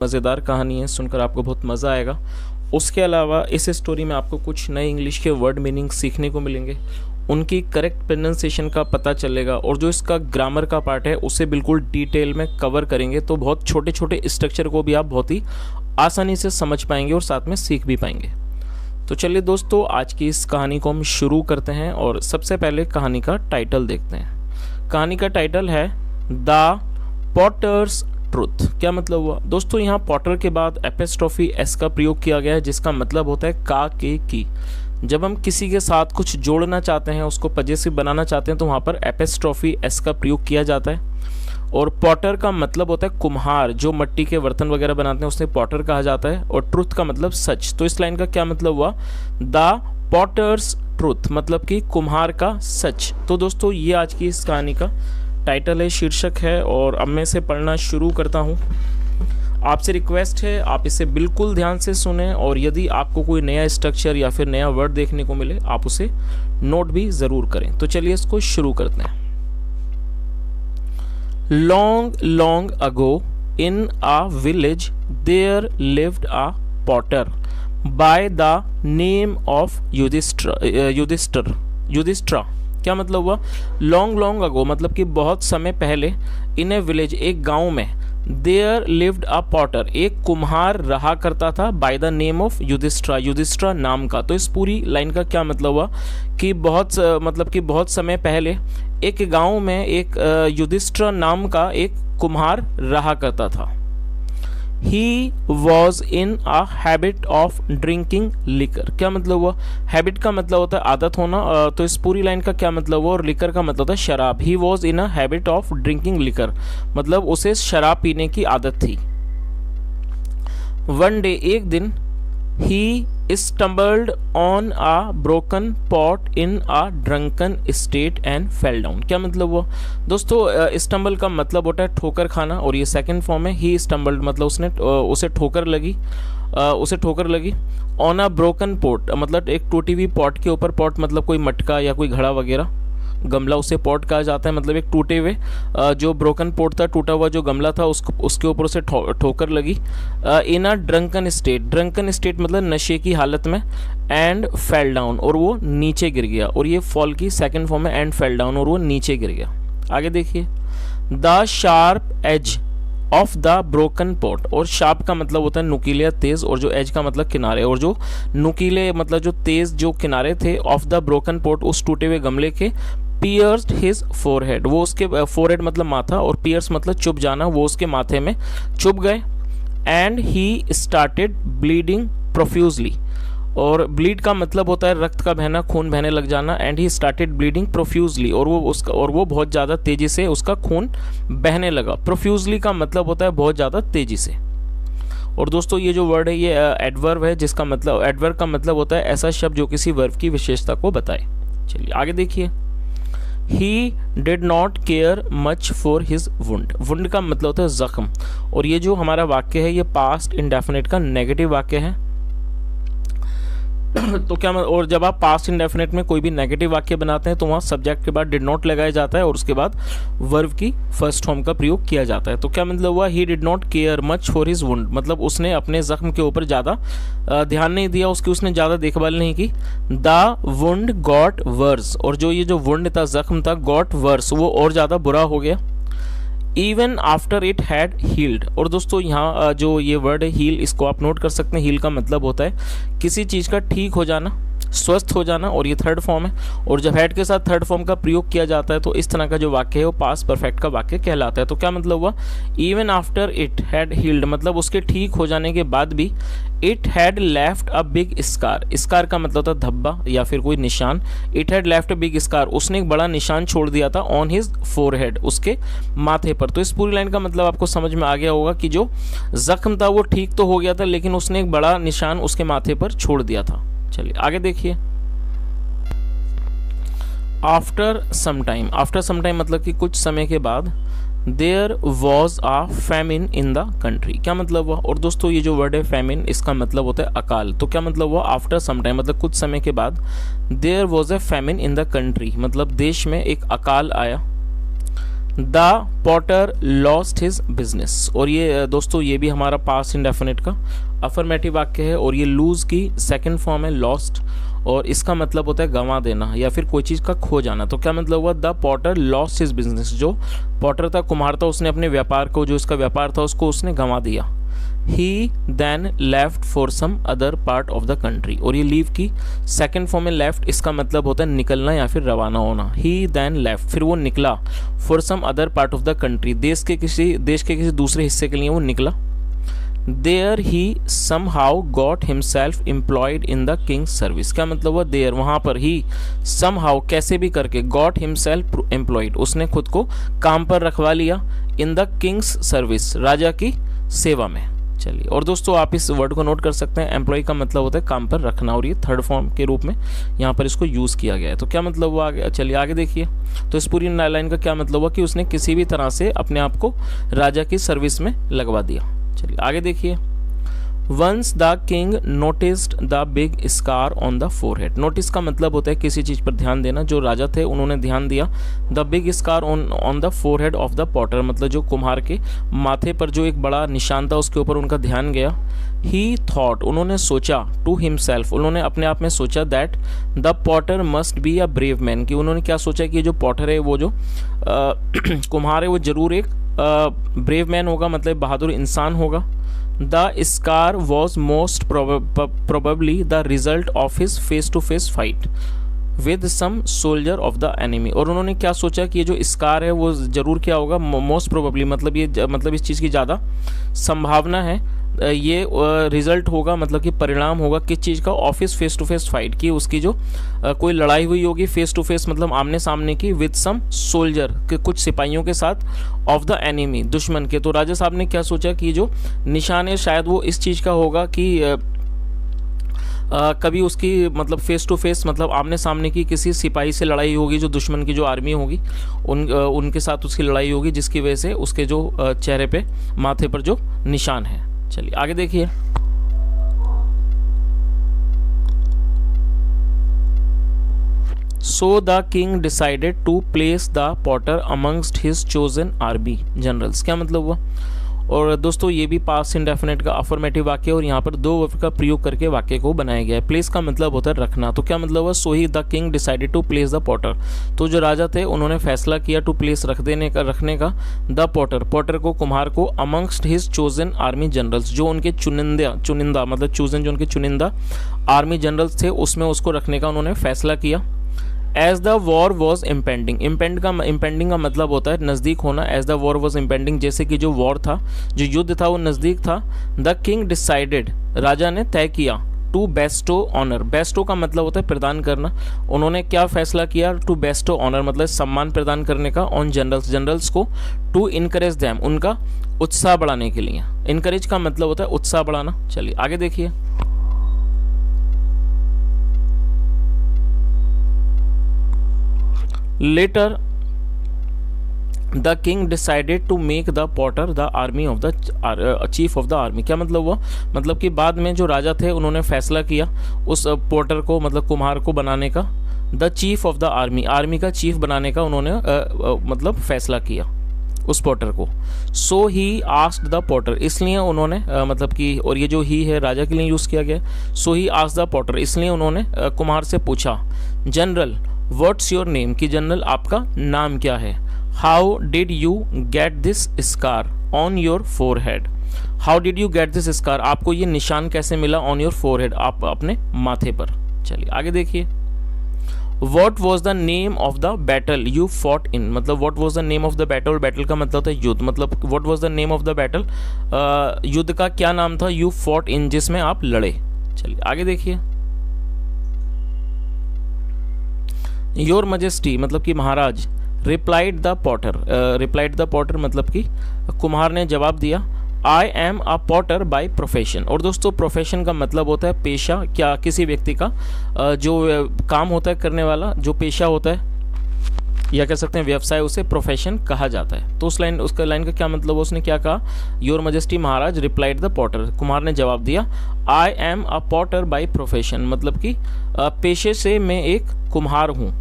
मज़ेदार कहानी है, सुनकर आपको बहुत मज़ा आएगा। उसके अलावा इस स्टोरी में आपको कुछ नए इंग्लिश के वर्ड मीनिंग सीखने को मिलेंगे, उनकी करेक्ट प्रोनाउंसिएशन का पता चलेगा और जो इसका ग्रामर का पार्ट है उसे बिल्कुल डिटेल में कवर करेंगे। तो बहुत छोटे छोटे स्ट्रक्चर को भी आप बहुत ही आसानी से समझ पाएंगे और साथ में सीख भी पाएंगे। तो चलिए दोस्तों, आज की इस कहानी को हम शुरू करते हैं और सबसे पहले कहानी का टाइटल देखते हैं। कहानी का टाइटल है द पॉटर्स ट्रुथ। क्या मतलब हुआ दोस्तों? यहाँ पॉटर के बाद एपिस्ट्रोफी एस का प्रयोग किया गया है, जिसका मतलब होता है का के की। जब हम किसी के साथ कुछ जोड़ना चाहते हैं, उसको पजेसिव बनाना चाहते हैं, तो वहाँ पर एपिस्ट्रोफी एस का प्रयोग किया जाता है। और पॉटर का मतलब होता है कुम्हार, जो मिट्टी के बर्तन वगैरह बनाते हैं उसे पॉटर कहा जाता है। और ट्रुथ का मतलब सच। तो इस लाइन का क्या मतलब हुआ? द पॉटर्स ट्रुथ, मतलब कि कुम्हार का सच। तो दोस्तों ये आज की इस कहानी का टाइटल है, शीर्षक है। और अब मैं इसे पढ़ना शुरू करता हूँ। आपसे रिक्वेस्ट है आप इसे बिल्कुल ध्यान से सुने, और यदि आपको कोई नया स्ट्रक्चर या फिर नया वर्ड देखने को मिले आप उसे नोट भी ज़रूर करें। तो चलिए इसको शुरू करते हैं। Long long ago in a village there lived a potter by the name of Yudhishthir. क्या मतलब हुआ? लॉन्ग लॉन्ग अगो मतलब कि बहुत समय पहले, इन ए विलेज एक गांव में, देयर लिव्ड अ पॉटर एक कुम्हार रहा करता था, by the name of Yudhishthir नाम का। तो इस पूरी लाइन का क्या मतलब हुआ कि बहुत समय पहले एक गांव में एक युधिष्ठिर नाम का एक कुम्हार रहा करता था। He was in a habit of drinking liquor। क्या मतलब हुआ? हैबिट का मतलब होता है आदत होना। तो इस पूरी लाइन का क्या मतलब हुआ? और लिकर का मतलब होता है शराब। He was in a habit of drinking liquor, मतलब उसे शराब पीने की आदत थी। One day, एक दिन, he stumbled on a broken pot in a drunken state and fell down। क्या मतलब हुआ दोस्तों? स्टम्बल का मतलब होता है ठोकर खाना, और ये सेकंड फॉर्म है। ही स्टम्बल्ड मतलब उसे ठोकर लगी। ऑन अ ब्रोकन पोट मतलब एक टूटी हुई पॉट के ऊपर। पॉट मतलब कोई मटका या कोई घड़ा वगैरह, गमला, उसे पॉट कहा जाता है। मतलब एक टूटे हुए जो ब्रोकन पोट था, टूटा हुआ जो गमला था, उसके ऊपर उसे ठोकर लगी। इन अ ड्रंकन स्टेट मतलब नशे की हालत में। एंड फेल डाउन, और वो नीचे गिर गया। और ये फॉल की सेकंड फॉर्म है, एंड फेल डाउन, और वो नीचे गिर गया। आगे देखिए, the sharp edge of the broken pot. और शार्प का मतलब होता है नुकीले या तेज, और जो एज का मतलब किनारे, और जो नुकीले मतलब जो तेज जो किनारे थे ऑफ द ब्रोकन पॉट, उस टूटे हुए गमले के, पियर्स्ड हिज फोरहेड, वो उसके फोरहेड मतलब माथा, और पियर्स मतलब चुभ जाना, वो उसके माथे में चुभ गए। And he started bleeding profusely, और ब्लीड का मतलब होता है रक्त का बहना, खून बहने लग जाना। And he started bleeding profusely, और वो बहुत ज़्यादा तेज़ी से उसका खून बहने लगा। प्रोफ्यूजली का मतलब होता है बहुत ज़्यादा तेज़ी से। और दोस्तों ये जो वर्ड है ये एडवर्ब है, जिसका मतलब एडवर्ब का मतलब होता है ऐसा शब्द जो किसी वर्ब की विशेषता को बताए। चलिए आगे देखिए। He did not care much for his wound। Wound का मतलब होता है जख्म। और ये जो हमारा वाक्य है ये पास्ट इंडेफिनिट का नेगेटिव वाक्य है। तो क्या और जब आप पास्ट इंडेफिनिट में कोई भी नेगेटिव वाक्य बनाते हैं तो वहाँ सब्जेक्ट के बाद डिड नॉट लगाया जाता है, और उसके बाद वर्ब की फर्स्ट फॉर्म का प्रयोग किया जाता है। तो क्या मतलब हुआ? He did not care much for his wound, मतलब उसने अपने जख्म के ऊपर ज़्यादा ध्यान नहीं दिया, उसने ज़्यादा देखभाल नहीं की। द वुंड गॉट वर्स, और ये जो वुंड था, जख्म था, गॉट वर्स, वो और ज़्यादा बुरा हो गया। Even after it had healed. और दोस्तों यहाँ जो ये वर्ड है हील, इसको आप नोट कर सकते हैं। हील का मतलब होता है किसी चीज़ का ठीक हो जाना, स्वस्थ हो जाना, और ये थर्ड फॉर्म है। और जब हैड के साथ थर्ड फॉर्म का प्रयोग किया जाता है तो इस तरह का जो वाक्य है वो पास्ट परफेक्ट का वाक्य कहलाता है। तो क्या मतलब हुआ? Even after it had healed, मतलब उसके ठीक हो जाने के बाद भी, it had left a big scar. Scar का मतलब होता है धब्बा या फिर कोई निशान। It had left a big scar, उसने एक बड़ा निशान छोड़ दिया था, ऑन हिज फोरहेड, उसके माथे पर। तो इस पूरी लाइन का मतलब आपको समझ में आ गया होगा कि जो जख्म था वो ठीक तो हो गया था, लेकिन उसने एक बड़ा निशान उसके माथे पर छोड़ दिया था। चलिए आगे देखिए। आफ्टर सम टाइम मतलब कि कुछ समय के बाद, there was a famine in the country. क्या मतलब हुआ? और दोस्तों ये जो वर्ड है फैमिन, इसका मतलब होता है अकाल। तो क्या मतलब हुआ? आफ्टर सम टाइम मतलब कुछ समय के बाद, there was a famine in the country मतलब देश में एक अकाल आया। The potter lost his business. और ये दोस्तों ये भी हमारा पास्ट इंडेफिनिट का अफर्मेटिव वाक्य है, और ये लूज की सेकंड फॉर्म है लॉस्ट, और इसका मतलब होता है गंवा देना या फिर कोई चीज़ का खो जाना। तो क्या मतलब हुआ, the potter lost his business, जो पॉटर था, कुम्हार था, उसने अपने व्यापार को, जो इसका व्यापार था उसको उसने गंवा दिया। He then left for some other part of the country, और ये लीव की सेकेंड फॉर्म में लेफ्ट, इसका मतलब होता है निकलना या फिर रवाना होना। ही देन लेफ्ट, फिर वो निकला, for some other part of the country, देश के किसी दूसरे हिस्से के लिए वो निकला। There he somehow got himself employed in the king's service, क्या मतलब हुआ, देयर वहाँ पर, ही समहाउ कैसे भी करके, गॉट हिमसेल्फ एम्प्लॉयड उसने खुद को काम पर रखवा लिया, इन द किंग्स सर्विस राजा की सेवा में। चलिए, और दोस्तों आप इस वर्ड को नोट कर सकते हैं, एम्प्लॉय का मतलब होता है काम पर रखना, और ये थर्ड फॉर्म के रूप में यहाँ पर इसको यूज़ किया गया है। तो क्या मतलब हुआ आगे, चलिए आगे देखिए। तो इस पूरी लाइन का क्या मतलब हुआ कि उसने किसी भी तरह से अपने आप को राजा की सर्विस में लगवा दिया। चलिए आगे देखिए। Once the king noticed the big scar on the forehead, notice का मतलब होता है किसी चीज़ पर ध्यान देना, जो राजा थे उन्होंने ध्यान दिया। The big scar on the forehead of the Potter, मतलब जो कुम्हार के माथे पर जो एक बड़ा निशान था उसके ऊपर उनका ध्यान गया। ही थॉट, उन्होंने सोचा, टू हिमसेल्फ, उन्होंने अपने आप में सोचा, that the Potter must be a brave man, कि उन्होंने क्या सोचा कि जो पॉटर है, वो जो कुम्हार है, वो जरूर एक ब्रेव मैन होगा, मतलब बहादुर इंसान होगा। The scar was most probably the result of his face to face fight with some soldier of the enemy, और उन्होंने क्या सोचा कि ये जो स्कार है वो जरूर क्या होगा, मोस्ट प्रोबेबली मतलब ये मतलब इस चीज़ की ज़्यादा संभावना है, ये रिजल्ट होगा, मतलब कि परिणाम होगा किस चीज़ का, of his face to face fight की, उसकी जो कोई लड़ाई हुई होगी फेस टू फेस मतलब आमने सामने की, विद सम सोल्जर के कुछ सिपाहियों के साथ, ऑफ द एनिमी दुश्मन के। तो राजा साहब ने क्या सोचा कि जो निशान है शायद वो इस चीज़ का होगा कि कभी उसकी मतलब फेस टू फेस मतलब आमने सामने की किसी सिपाही से लड़ाई होगी, जो दुश्मन की जो आर्मी होगी उनके साथ उसकी लड़ाई होगी, जिसकी वजह से उसके जो चेहरे पे माथे पर जो निशान है। चलिए आगे देखिए। So the king decided to place the potter amongst his chosen army generals, क्या मतलब हुआ, और दोस्तों ये भी पास्ट इंडेफिनिट का अफर्मेटिव वाक्य, और यहाँ पर दो वर्ब का प्रयोग करके वाक्य को बनाया गया है। प्लेस का मतलब होता है रखना, तो क्या मतलब हुआ, so he the king decided to place the potter, तो जो राजा थे उन्होंने फैसला किया टू प्लेस रखने का द पॉटर को, कुम्हार को, amongst his chosen army generals, जो उनके चुनिंदा मतलब चूजन जो उनके चुनिंदा आर्मी जनरल्स थे उसमें उसको रखने का उन्होंने फैसला किया। As the war was impending, impending का मतलब होता है नज़दीक होना। As the war was impending, जैसे कि जो वॉर था, जो युद्ध था वो नज़दीक था। द किंग डिसाइडेड, राजा ने तय किया, टू बेस्टो ऑनर, बेस्टो का मतलब होता है प्रदान करना, उन्होंने क्या फैसला किया, टू बेस्टो ऑनर मतलब सम्मान प्रदान करने का, ऑन जनरल्स को, टू इनकरेज दैम उनका उत्साह बढ़ाने के लिए। इनकरेज का मतलब होता है उत्साह बढ़ाना। चलिए आगे देखिए। Later, the king decided to make the potter the army of the chief of the army, क्या मतलब हुआ, मतलब कि बाद में जो राजा थे उन्होंने फैसला किया उस पोर्टर को मतलब कुम्हार को बनाने का, the chief of the army, army का चीफ बनाने का उन्होंने मतलब फैसला किया उस पोर्टर को। सो ही आस्क्ड द पोर्टर, इसलिए उन्होंने मतलब कि, और ये जो ही है राजा के लिए यूज़ किया गया, सो ही आस्क्ड द पोर्टर, इसलिए उन्होंने कुम्हार से पूछा, जनरल व्हाट्स योर नेम, कि जनरल आपका नाम क्या है। How did you get this scar on your forehead, how did you get this scar, आपको ये निशान कैसे मिला, ऑन योर फोरहेड आप अपने माथे पर। चलिए आगे देखिए। What was the name of the battle you fought in, मतलब what was the name of the battle, battle का मतलब होता है युद्ध, मतलब what was the name of the battle, युद्ध का क्या नाम था, यू फॉट इन जिसमें आप लड़े। चलिए आगे देखिए। योर मजेस्टी मतलब कि महाराज, रिप्लाइड द पॉटर मतलब कि कुम्हार ने जवाब दिया, I am a potter by profession, और दोस्तों प्रोफेशन का मतलब होता है पेशा, क्या किसी व्यक्ति का जो काम होता है करने वाला, जो पेशा होता है या कह सकते हैं व्यवसाय, उसे प्रोफेशन कहा जाता है। तो उसका लाइन का क्या मतलब, उसने क्या कहा, योर मजेस्टी महाराज रिप्लाइड द पॉटर, कुम्हार ने जवाब दिया, I am a potter by profession मतलब कि पेशे से मैं एक कुम्हार हूँ।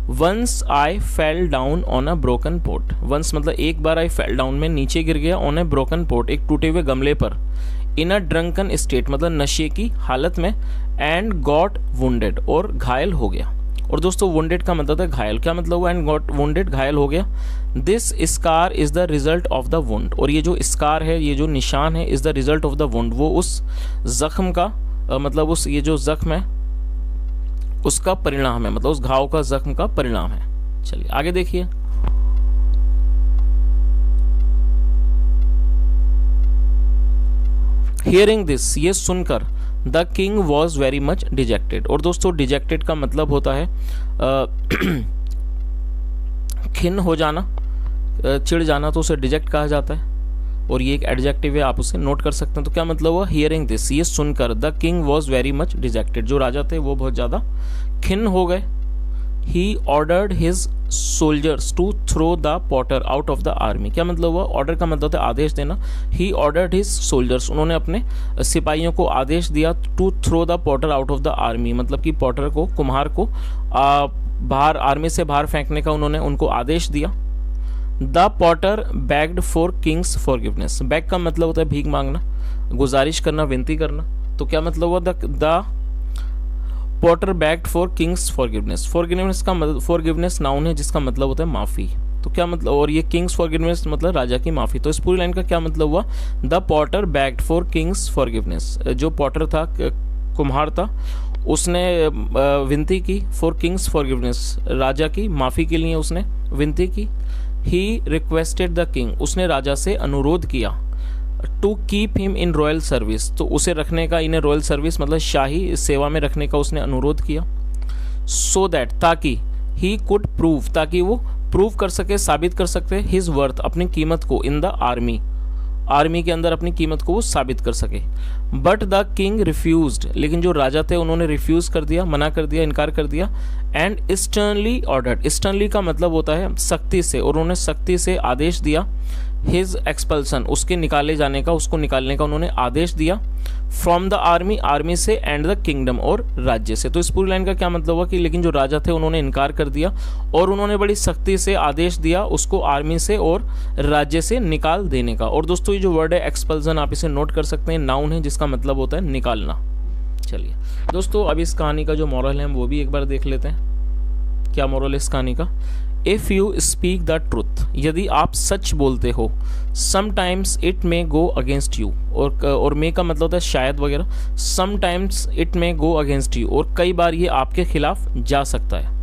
Once I fell down on a broken pot, once मतलब एक बार आई फेल डाउन में नीचे गिर गया, ऑन अ ब्रोकन पोट एक टूटे हुए गमले पर, इन अ ड्रंकन स्टेट मतलब नशे की हालत में, एंड गॉट वुंडेड और घायल हो गया। और दोस्तों वुंडेड का मतलब है घायल, क्या मतलब हुआ, एंड गॉट वुंडेड घायल हो गया। This scar is the result of the wound, और ये जो स्कार है, ये जो निशान है, is the result of the wound, वो उस जख्म का मतलब उस ये जो जख्म है उसका परिणाम है, मतलब उस घाव का जख्म का परिणाम है। चलिए आगे देखिए। हियरिंग दिस, ये सुनकर, the king was very much dejected, और दोस्तों डिजेक्टेड का मतलब होता है खिन्न हो जाना, चिढ़ जाना, तो उसे डिजेक्ट कहा जाता है, और ये एक एडजेक्टिव है, आप उसे नोट कर सकते हैं। तो क्या मतलब हुआ, हियरिंग दिस, ये सुनकर, the king was very much dejected, जो राजा थे वो बहुत ज़्यादा खिन्न हो गए। He ordered his soldiers to throw the potter out of the army, क्या मतलब हुआ, ऑर्डर का मतलब है आदेश देना। ही ऑर्डर्ड हिज सोल्जर्स, उन्होंने अपने सिपाहियों को आदेश दिया, to throw the potter out of the army, मतलब कि पॉटर को, कुम्हार को बाहर, आर्मी से बाहर फेंकने का उन्होंने उनको आदेश दिया। The potter begged for king's forgiveness, beg का मतलब होता है भीख मांगना, गुजारिश करना, विनती करना। तो क्या मतलब हुआ, the potter begged for king's forgiveness, forgiveness का मतलब, फॉरगिवनेस नाउन है जिसका मतलब होता है माफ़ी। तो क्या मतलब, और ये किंग्स फॉरगिवनेस मतलब राजा की माफ़ी। तो इस पूरी लाइन का क्या मतलब हुआ, the potter begged for king's forgiveness, जो पॉटर था, कुम्हार था, उसने विनती की, फॉर किंग्स फॉरगिवनेस, राजा की माफ़ी के लिए उसने विनती की। ही रिक्वेस्टेड द किंग, उसने राजा से अनुरोध किया, to keep him in royal service, तो उसे रखने का, इन्हें रॉयल सर्विस मतलब शाही सेवा में रखने का उसने अनुरोध किया। सो दैट, ताकि, ही कुड प्रूव, ताकि वो प्रूव कर सके, साबित कर सकते, हिज वर्थ, अपनी कीमत को, इन द आर्मी, आर्मी के अंदर अपनी कीमत को वो साबित कर सके। बट द किंग रिफ्यूज्ड, लेकिन जो राजा थे उन्होंने रिफ्यूज कर दिया, मना कर दिया, इनकार कर दिया। एंड स्टर्नली ऑर्डर्ड, स्टर्नली का मतलब होता है सख्ती से, और उन्होंने सख्ती से आदेश दिया, हिज एक्सपल्सन, उसके निकाले जाने का, उसको निकालने का उन्होंने आदेश दिया, फ्रॉम द आर्मी, आर्मी से, एंड द किंगडम, और राज्य से। तो इस पूरी लाइन का क्या मतलब हुआ कि लेकिन जो राजा थे उन्होंने इनकार कर दिया, और उन्होंने बड़ी सख्ती से आदेश दिया उसको आर्मी से और राज्य से निकाल देने का। और दोस्तों ये जो वर्ड है एक्सपल्सन, आप इसे नोट कर सकते हैं, नाउन है जिसका मतलब होता है निकालना। चलिए दोस्तों, अब इस कहानी का जो मॉरल है वो भी एक बार देख लेते हैं। क्या मॉरल है इस कहानी का, if you speak the truth, यदि आप सच बोलते हो, sometimes it may go against you, और मे का मतलब होता है शायद वगैरह, sometimes it may go against you, और कई बार ये आपके खिलाफ जा सकता है।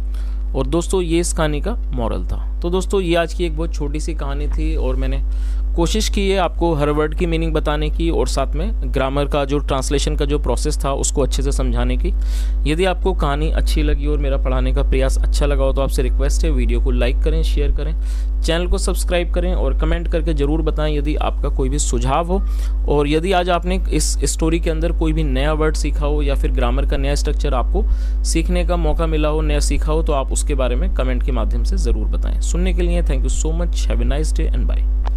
और दोस्तों ये इस कहानी का मॉरल था। तो दोस्तों ये आज की एक बहुत छोटी सी कहानी थी, और मैंने कोशिश की है आपको हर वर्ड की मीनिंग बताने की, और साथ में ग्रामर का जो ट्रांसलेशन का जो प्रोसेस था उसको अच्छे से समझाने की। यदि आपको कहानी अच्छी लगी और मेरा पढ़ाने का प्रयास अच्छा लगा हो तो आपसे रिक्वेस्ट है, वीडियो को लाइक करें, शेयर करें, चैनल को सब्सक्राइब करें, और कमेंट करके ज़रूर बताएं यदि आपका कोई भी सुझाव हो। और यदि आज आपने इस स्टोरी के अंदर कोई भी नया वर्ड सीखा हो, या फिर ग्रामर का नया स्ट्रक्चर आपको सीखने का मौका मिला हो, नया सीखा हो, तो आप उसके बारे में कमेंट के माध्यम से ज़रूर बताएं। सुनने के लिए thank you so much, have a nice day and bye.